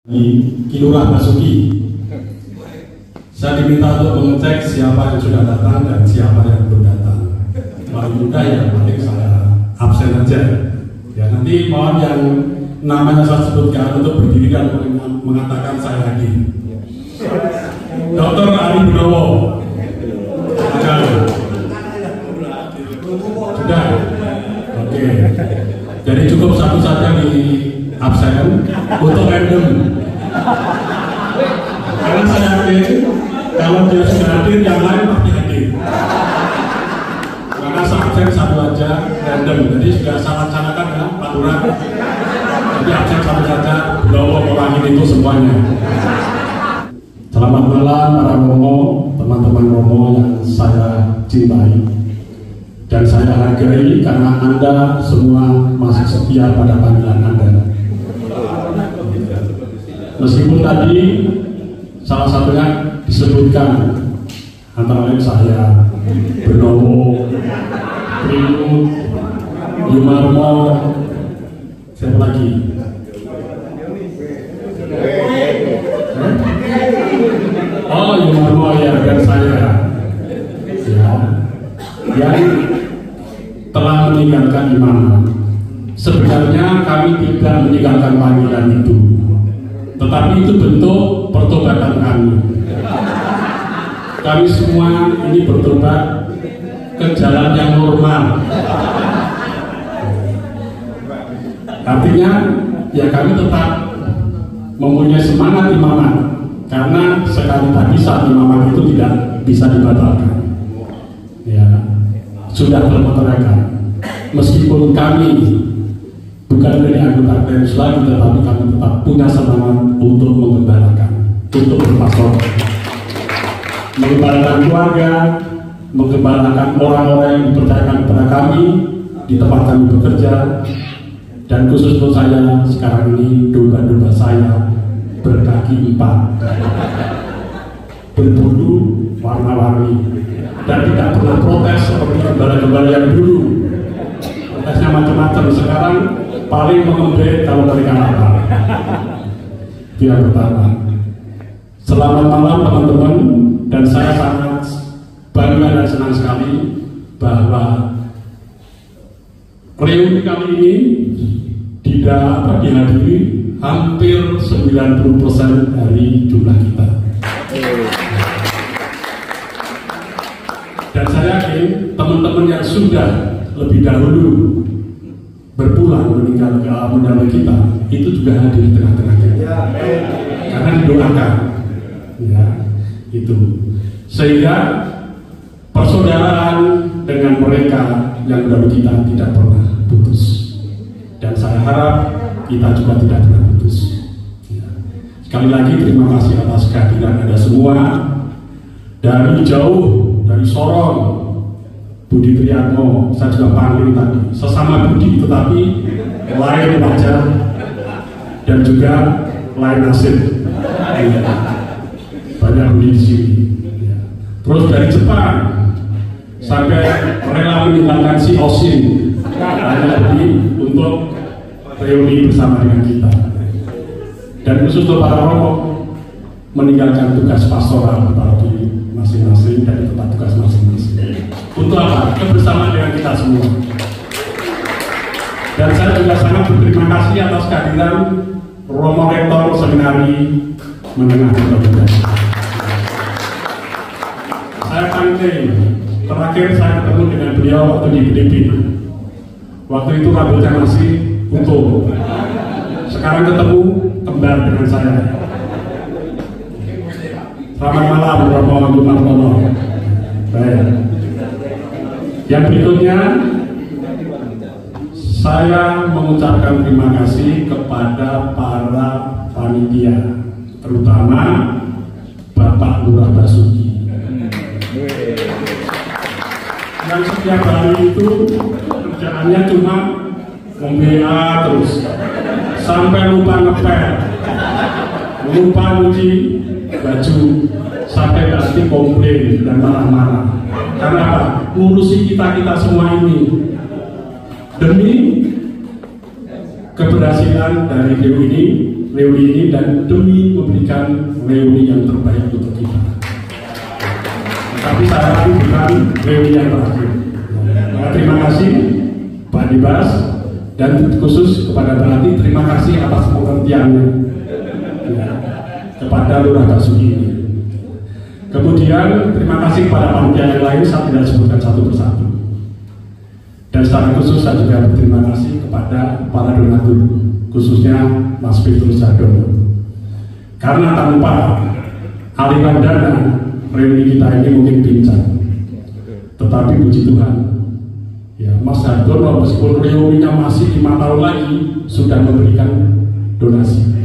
Kilurah Basuki. Saya diminta untuk mengecek siapa yang sudah datang dan siapa yang belum datang. Paling mudah ya paling saya absen aja. Ya nanti mohon yang namanya saya sebutkan untuk berdiri dan mengatakan saya hadir. Dr. Ari Budowo. Sudah. Oke. Jadi cukup satu saja di absen untuk random. Karena saya yakin kalau dia sudah hadir, yang lain pasti hadir. Karena absen satu aja random. Jadi sudah salah-salahkan ya Pak Lurah. Jadi absen satu saja, Budowo mewakili itu semuanya. Selamat malam para Romo, teman-teman Romo yang saya cintai dan saya hargai karena Anda semua masih setia pada panggilan Anda. Meskipun tadi salah satunya disebutkan antara lain saya, Budowo, Primu, Yumarmo, siapa lagi? Oh, Yumarmo ya, dan saya ya, yang telah meninggalkan imaman. Sebenarnya kami tidak meninggalkan panggilan itu, tetapi itu bentuk pertobatan kami. Kami semua ini bertobat ke jalan yang normal. Artinya ya kami tetap mempunyai semangat imaman, karena sekali tadi saat imaman itu tidak bisa dibatalkan. Ya, sudah terpotretkan. Meskipun kami bukan dari anggota PMS lagi, tetapi kami tetap punya semangat untuk mengembalakan, untuk berpastor, mengembalakan keluarga, mengembalakan orang-orang yang dipercayakan kepada kami di tempat kami bekerja, dan khusus untuk saya sekarang ini domba-domba saya berkaki 4, berbulu warna-warni, dan tidak pernah protes seperti gembala-gembala yang dulu. Protesnya macam-macam. Sekarang paling mengembek kalau mereka lapar. Itu yang pertama. Selamat malam teman-teman, dan saya sangat bangga dan senang sekali bahwa reuni kali ini dihadiri hampir 90% dari jumlah kita. Dan saya yakin teman-teman yang sudah lebih dahulu berpulang meninggal ke alam damai kita itu juga hadir di tengah-tengah kita, karena didoakan, ya itu, sehingga persaudaraan dengan mereka yang dahulu kita tidak pernah putus, dan saya harap kita juga tidak pernah putus. Ya. Sekali lagi terima kasih atas kehadiran Anda semua dari jauh, dari Sorong. Budi Triatmo, saya juga panggil tadi, sesama Budi tetapi lain wajah dan juga lain nasib. Ya. Banyak Budi di sini. Ya. Terus dari Jepang sampai rela meninggalkan si Osin hanya Budi untuk reuni bersama dengan kita. Dan khusus untuk para Romo meninggalkan tugas pastoral di masing-masing dari tempat tugas masing-masing. Untuk apa? Kebersamaan dengan kita semua. Dan saya juga sangat berterima kasih atas kehadiran Romo Rektor Seminari Menengah Kota. Saya panggil, terakhir saya ketemu dengan beliau waktu di Filipina. Waktu itu rambutnya masih utuh. Sekarang ketemu kembar dengan saya. Selamat malam Romo Yumartono. Baik. Yang berikutnya, saya mengucapkan terima kasih kepada para panitia, terutama Bapak Lurah Basuki, yang setiap hari itu kerjaannya cuma mem-WA terus, sampai lupa ngepel, lupa nyuci baju, sampai nanti komplain dan marah-marah. Karena apa? Ngurusi kita semua ini demi keberhasilan dari reuni ini reuni ini dan demi memberikan reuni yang terbaik untuk kita. Tapi saya lagi bukan reuni yang terakhir. Terima kasih Pak Dibas dan khusus kepada Pak Ati, terima kasih atas pengertiannya kepada Lurah Basuki ini. Kemudian terima kasih kepada panitia yang lain, saya tidak sebutkan satu persatu. Dan secara khusus saya juga berterima kasih kepada para donatur, khususnya Mas Petrus Jadono. Karena tanpa aliran dana, reuni kita ini mungkin pincang. Tetapi puji Tuhan, ya Mas Jadono meskipun reuninya masih 5 tahun lagi sudah memberikan donasi.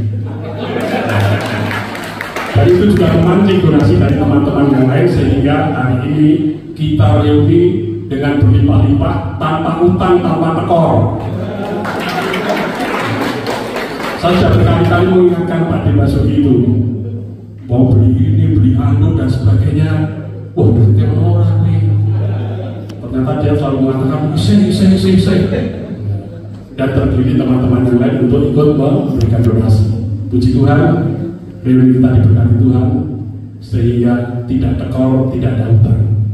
Dan itu juga memancing donasi dari teman-teman yang lain sehingga hari ini kita reuni dengan berlimpah-limpah, tanpa utang, tanpa tekor. Saya sudah berkali-kali mengingatkan Pak Basuki itu, mau beli ini, beli anu dan sebagainya. Wah, berarti orang nih. Ternyata dia selalu mengatakan, saya. Dan terpilih teman-teman yang lain untuk ikut memberikan donasi. Puji Tuhan, reuni kita diberkati Tuhan sehingga tidak tekor, tidak ada utang.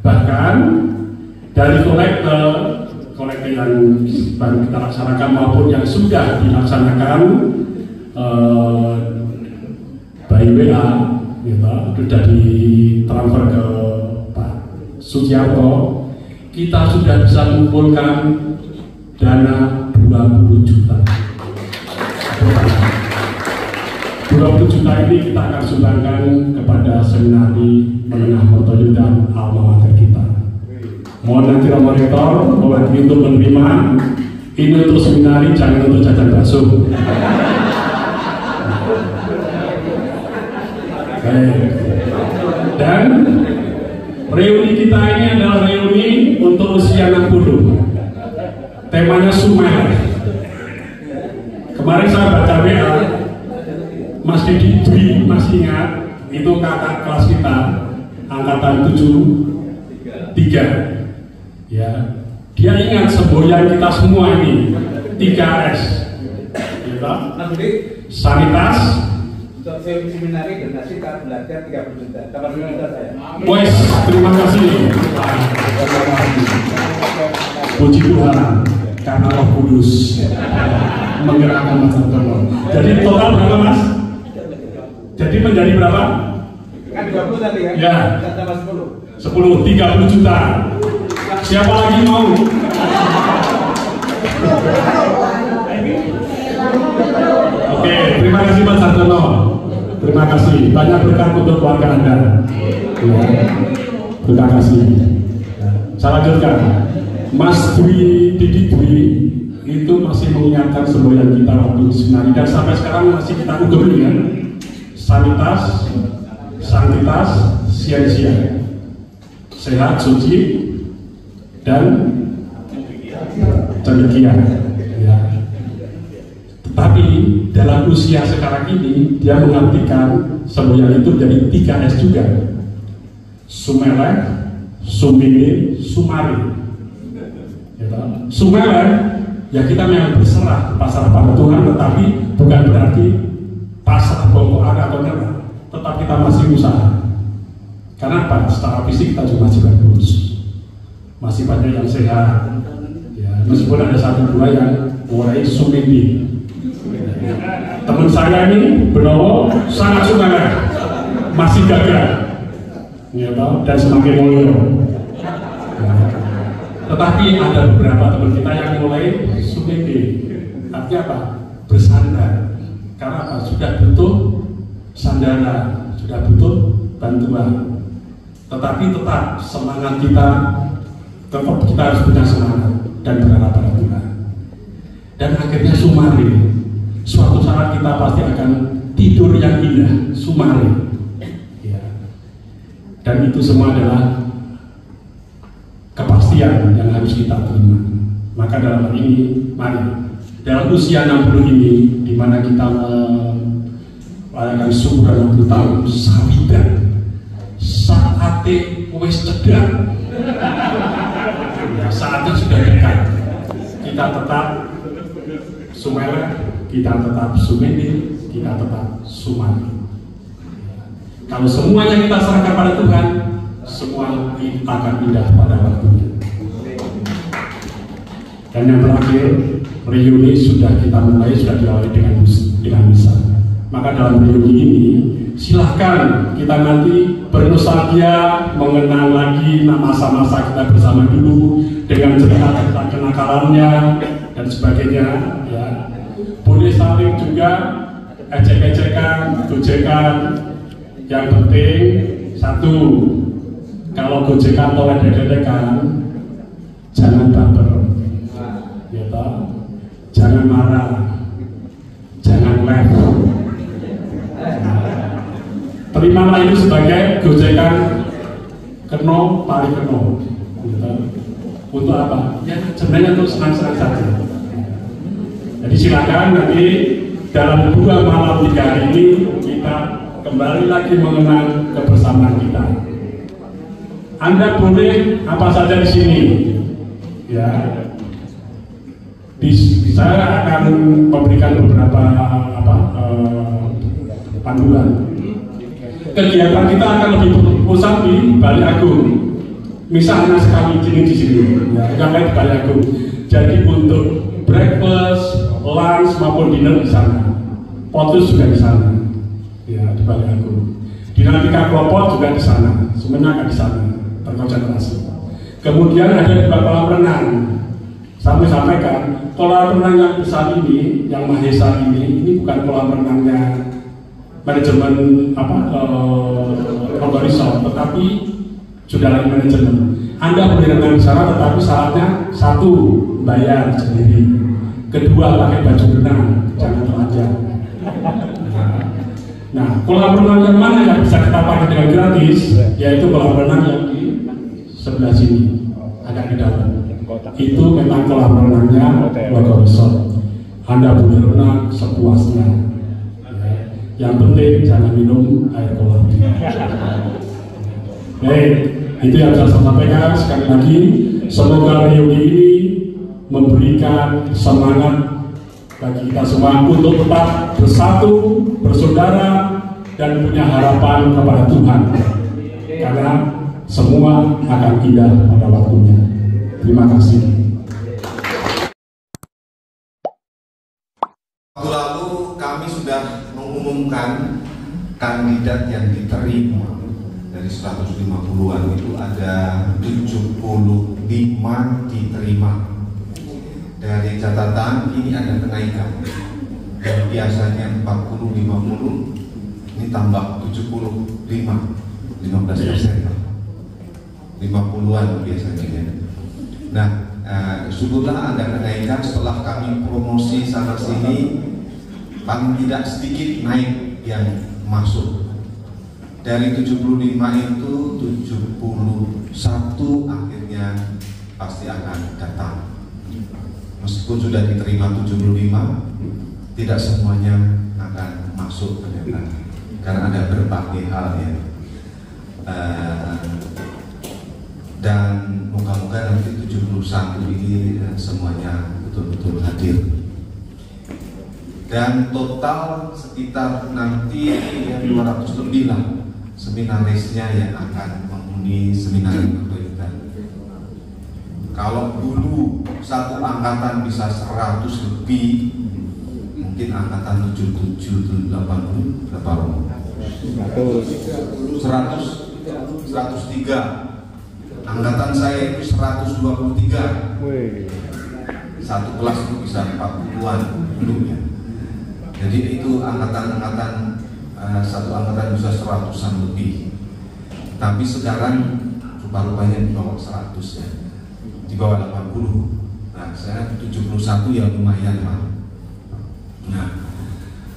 Bahkan dari kolekte yang baru kita laksanakan maupun yang sudah dilaksanakan by WA, gitu, sudah ditransfer ke Pak Suciarto, kita sudah bisa mengumpulkan dana 20 juta. 20 juta ini kita akan sumbangkan kepada seminari menengah Mertoyudan alma mater kita. Mohon nanti moderator mewakili untuk menerima ini untuk seminari, jangan untuk jajan bakso. Dan reuni kita ini adalah reuni untuk usia 60. Temanya Sumer. Kemarin saya baca WA, Mas Didi Dwi masih ingat, itu kakak kelas kita angkatan 73. Ya, dia ingat semboyan kita semua ini 3S. Ya, Sanitas. Untuk seminari donasi kita belajar 30 juta. 30 juta saya. Wes, terima kasih. Puji Tuhan karena Roh Kudus menggerakkan Mas Antono. Jadi total berapa Mas? Jadi menjadi berapa? Kan 20 tadi kan? Ya. Tambah 10. 30 juta. Siapa lagi mau? Oke, terima kasih Mas Antono. Terima kasih. Banyak berkat untuk keluarga Anda. Ya. Terima kasih. Saya lanjutkan. Mas Didi Dwi itu masih mengingatkan semboyan kita waktu di seminari dan sampai sekarang masih kita ugemi kan? Sanitas, santitas, sia-sia, sehat, suci, dan demikian. Ya. Tetapi dalam usia sekarang ini dia mengartikan semboyan itu jadi 3S juga. Sumelek, Sumile, Sumari. Sumelek, ya kita memang berserah pasrah pada Tuhan, tetapi bukan berarti pasrah bongkoan atau nyerah, tetap kita masih usaha. Karena apa? Secara fisik kita juga masih bagus, masih banyak yang sehat. Ya, meskipun ada 1-2 yang mulai sumindi. Teman saya ini Benowo sangat Sumelek, masih gagah, ya, dan semakin mulia. Tetapi ada beberapa teman kita yang mulai sumindi. Artinya apa? Bersandar. Karena apa? Sudah butuh sandaran, sudah butuh bantuan. Tetapi tetap semangat kita, tetap kita harus punya semangat dan berharap pada Tuhan. Dan akhirnya Sumari, suatu saat kita pasti akan tidur yang indah, Sumari. Ya. Dan itu semua adalah kepastian yang harus kita terima. Maka dalam hal ini, mari dalam usia 60 ini, di mana kita merayakan syukuran 60 tahun, sawidan, saatnya wis cedak, saatnya sudah dekat. Kita tetap Sumelek, kita tetap Sumedi, kita tetap Sumadi. Kalau semuanya kita serahkan pada Tuhan, semua akan indah pada waktunya. Dan yang terakhir, reuni sudah kita mulai, sudah diawali dengan misa. Maka dalam reuni ini, silahkan kita nanti bernostalgia, mengenang lagi masa-masa kita bersama dulu dengan cerita tentang kenakalannya dan sebagainya. Ya, boleh saling juga ejek-ejekan, gojekan. Yang penting satu, kalau gojekan atau ledek-ledekan, jangan baper, ya toh? Jangan marah, jangan lep. Terimalah itu sebagai gojekan keno, paling keno. Gitu. Untuk apa? Ya sebenarnya untuk senang-senang saja. Jadi silakan nanti dalam 2 malam 3 hari ini kita kembali lagi mengenang kebersamaan kita. Anda boleh apa saja di sini, ya. Saya akan memberikan beberapa panduan. Kegiatan kita akan lebih berpusat di Balai Agung. Misalnya sekali ini di sini, ya, yang lain di Balai Agung. Jadi untuk breakfast, lunch maupun dinner di sana. Potus juga di sana. Ya, di Balai Agung. Dinamika kelompok juga di sana, semuanya akan di sana terkonsentrasi. Kemudian ada juga kolam renang. Sampai sampaikan kolam renang yang besar ini, yang Mahesa ini bukan kolam renangnya manajemen resort, tetapi sudah lain manajemen. Anda boleh renang di sana, tetapi syaratnya satu, bayar sendiri. Kedua, pakai baju renang, jangan telanjang. Nah, kolam renang yang mana yang bisa kita pakai dengan gratis, yaitu kolam renang yang di sebelah sini, agak di dalam. Itu memang kolam renangnya Logo Resort. Anda boleh renang sepuasnya. Yang penting jangan minum air kolam. Baik, itu yang saya sampaikan. Sekali lagi, semoga reuni ini memberikan semangat bagi kita semua untuk tetap bersatu, bersaudara, dan punya harapan kepada Tuhan, karena semua akan indah pada waktunya. Terima kasih. Waktu lalu kami sudah mengumumkan kandidat yang diterima. Dari 150-an itu ada 75 diterima. Dari catatan ini ada kenaikan. Dan biasanya 40-50, ini tambah 75, 15%. 50-an biasanya. Nah, syukurlah ada kenaikan setelah kami promosi sana sini, paling tidak sedikit naik yang masuk. Dari 75 itu 71 akhirnya pasti akan datang. Meskipun sudah diterima 75, tidak semuanya akan masuk ternyata, karena ada berbagai hal ya. Dan moga-moga nanti 71 ini semuanya betul-betul hadir. Dan total sekitar nanti 200 lebih lah seminarisnya yang akan menghuni seminar berkaitan. Kalau dulu satu angkatan bisa 100 lebih, mungkin angkatan 77, 80 berapa romo? 103. Angkatan saya itu 123. Satu kelas itu bisa 40-an dulu ya. Jadi itu angkatan-angkatan, satu angkatan bisa 100-an lebih. Tapi sekarang rupa-rupanya di bawah 100 ya, di bawah 80. Nah, saya 71 ya lumayan lah. Nah,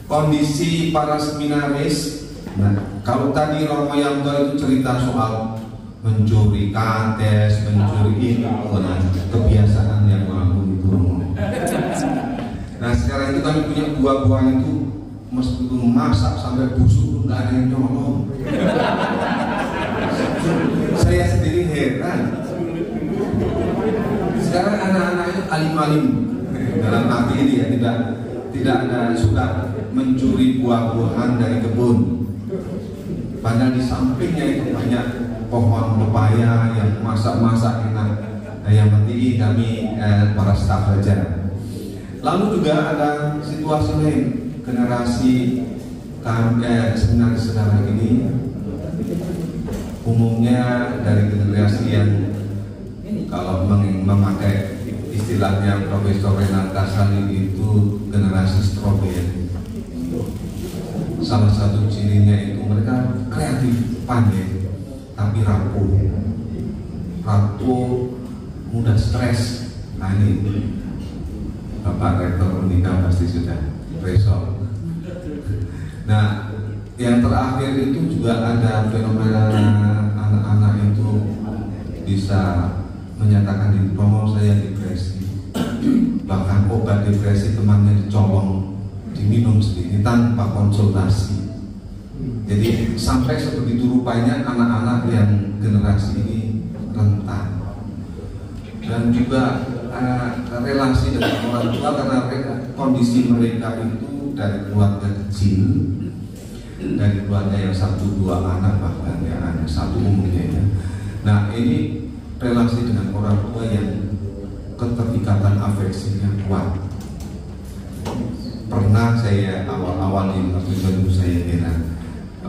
kondisi para seminaris, nah, kalau tadi Romo Yanto itu cerita soal mencuri kades, mencuri ini, kebiasaan yang mampu itu. Nah, sekarang itu kami punya buah-buah itu meskipun masak sampai busuk pun nggak ada yang nyolong. Saya sendiri heran. Sekarang anak-anak itu alim-alim dalam arti ini ya, suka mencuri buah-buahan dari kebun. Padahal di sampingnya itu banyak pohon pepaya yang masak-masak enak. Yang penting kami para staf saja. Lalu juga ada situasi lain, generasi sebenarnya sekarang ini umumnya dari generasi yang kalau memakai istilahnya Profesor Renal Kasali itu generasi stroberi. Salah satu cirinya itu mereka kreatif, pandai, tapi rapuh, mudah stres. Nah ini Bapak Rektor Unika pasti sudah resol. Nah, yang terakhir itu juga ada fenomena anak-anak itu bisa menyatakan di promo saya depresi, bahkan obat depresi temannya dicolong, diminum sendiri tanpa konsultasi. Jadi sampai sebegitu rupanya anak-anak yang generasi ini rentan. Dan juga relasi dengan orang tua karena kondisi mereka itu dari keluarga kecil, dari keluarga yang 1-2 anak bahkan ya ada 1 umumnya ya. Nah ini relasi dengan orang tua yang keterikatan afeksinya kuat. Pernah saya awal-awal di waktu saya heran,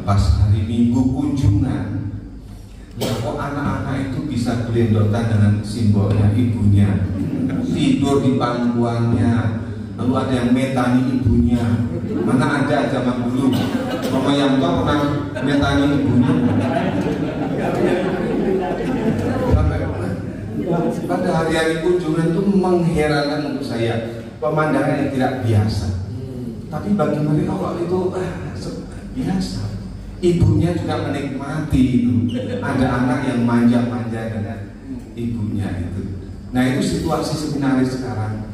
pas hari Minggu kunjungan, ya kok anak-anak itu bisa gelendotan dengan simbolnya ibunya, tidur di pangkuannya, lalu ada yang metani ibunya. Mana ada zaman dulu Mama Yanto pernah metani ibunya. Pada hari-hari kunjungan itu mengherankan untuk saya, pemandangan yang tidak biasa. Tapi bagi mereka waktu itu biasa. Ibunya juga menikmati itu. Ada anak yang manja-manja dengan ibunya itu. Nah itu situasi seminaris sekarang.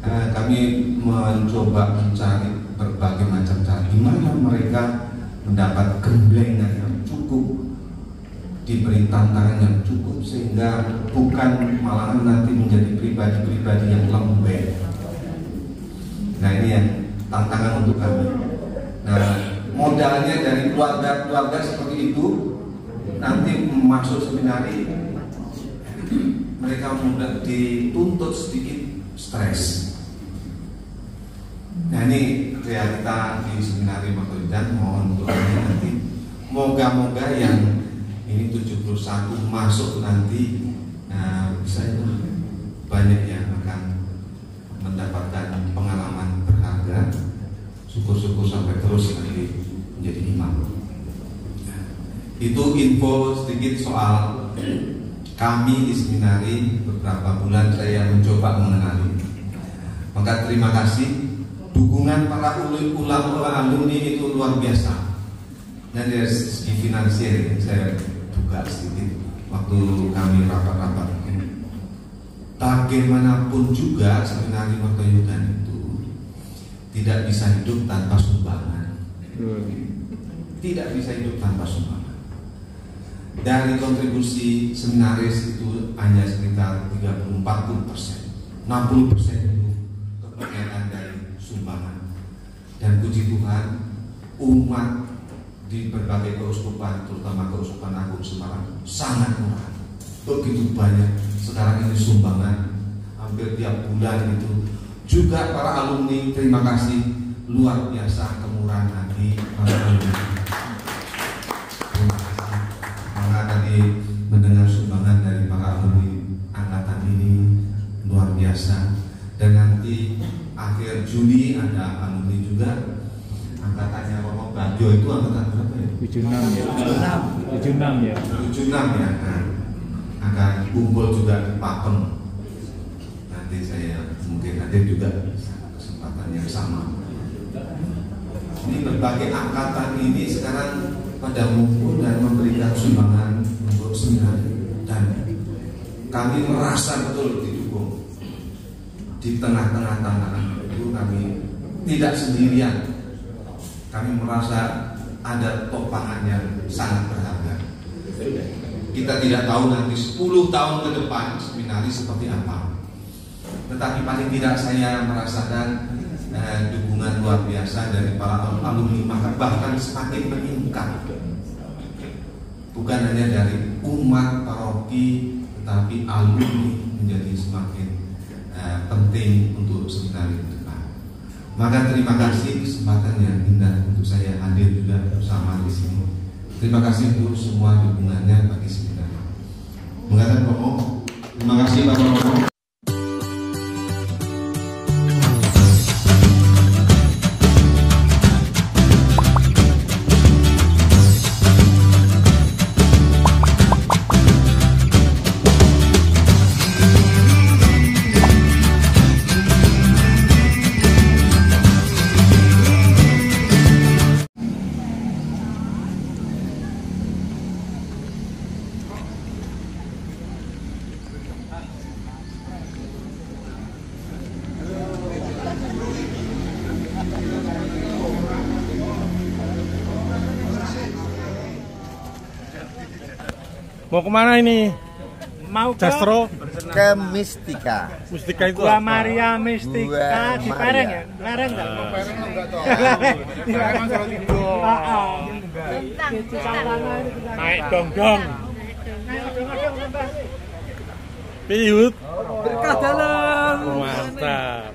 Kami mencoba mencari berbagai macam cara gimana mereka mendapat gemblengan yang cukup, diberi tantangan yang cukup sehingga bukan malahan nanti menjadi pribadi-pribadi yang lembek. Nah ini yang tantangan untuk kami. Nah modalnya dari keluarga-keluarga seperti itu, nanti masuk seminari mereka mudah dituntut sedikit stres. Nah ini realita di seminari Makodan. Mohon doanya nanti moga-moga yang ini 71 masuk nanti bisa banyak yang akan mendapatkan pengalaman berharga. Syukur-syukur sampai terus nanti menjadi imam. Itu info sedikit soal kami di seminari. Beberapa bulan saya mencoba mengenali. Maka terima kasih dukungan para ulama alumni itu luar biasa. Dan dari segi finansial saya buka sedikit waktu kami rapat-rapat. Bagaimanapun juga seminari Mertoyudan itu tidak bisa hidup tanpa sumbangan. Tidak bisa hidup tanpa sumbangan. Dari kontribusi seminaris itu hanya sekitar 30-40%, 60% itu kegiatan dari sumbangan. Dan puji Tuhan, umat di berbagai keuskupan, terutama Keuskupan Agung Semarang, sangat murah. Begitu banyak sekarang ini sumbangan, hampir tiap bulan itu. Juga para alumni, terima kasih luar biasa kemurahan hati para alumni. Terima kasih. Maka tadi mendengar sumbangan dari para alumni angkatan ini luar biasa. Dan nanti akhir Juli ada alumni juga angkatannya Romo Bagio itu angkatan berapa ya? 76 ya. 76 ya. 76 ya. Nah, akan kumpul juga di Papen. Nanti saya mungkin hadir juga kesempatan yang sama. Ini berbagai angkatan ini sekarang pada ngumpul dan memberikan sumbangan untuk seminari, dan kami merasa betul didukung. Di tengah-tengah tantangan itu kami tidak sendirian. Kami merasa ada topangan yang sangat berharga. Kita tidak tahu nanti 10 tahun ke depan seminari seperti apa. Tetapi paling tidak saya merasakan dukungan luar biasa dari para alumni, maka bahkan semakin meningkat. Bukan hanya dari umat paroki, tetapi alumni menjadi semakin penting untuk seminari ke depan. Maka terima kasih kesempatan yang indah untuk saya hadir juga bersama di sini. Terima kasih untuk semua dukungannya bagi seminari. Mengatakan Romo, terima kasih Bapak Romo. Mau kemana ini? Mau ke Castro? Ke Mistika. Mistika itu Gua apa? Maria Mistika di Pareng ya? Pareng enggak? Pareng enggak tahu. Emang selalu tidur. Naik dong-dong. Piyut. Berkah dalam. Mantap.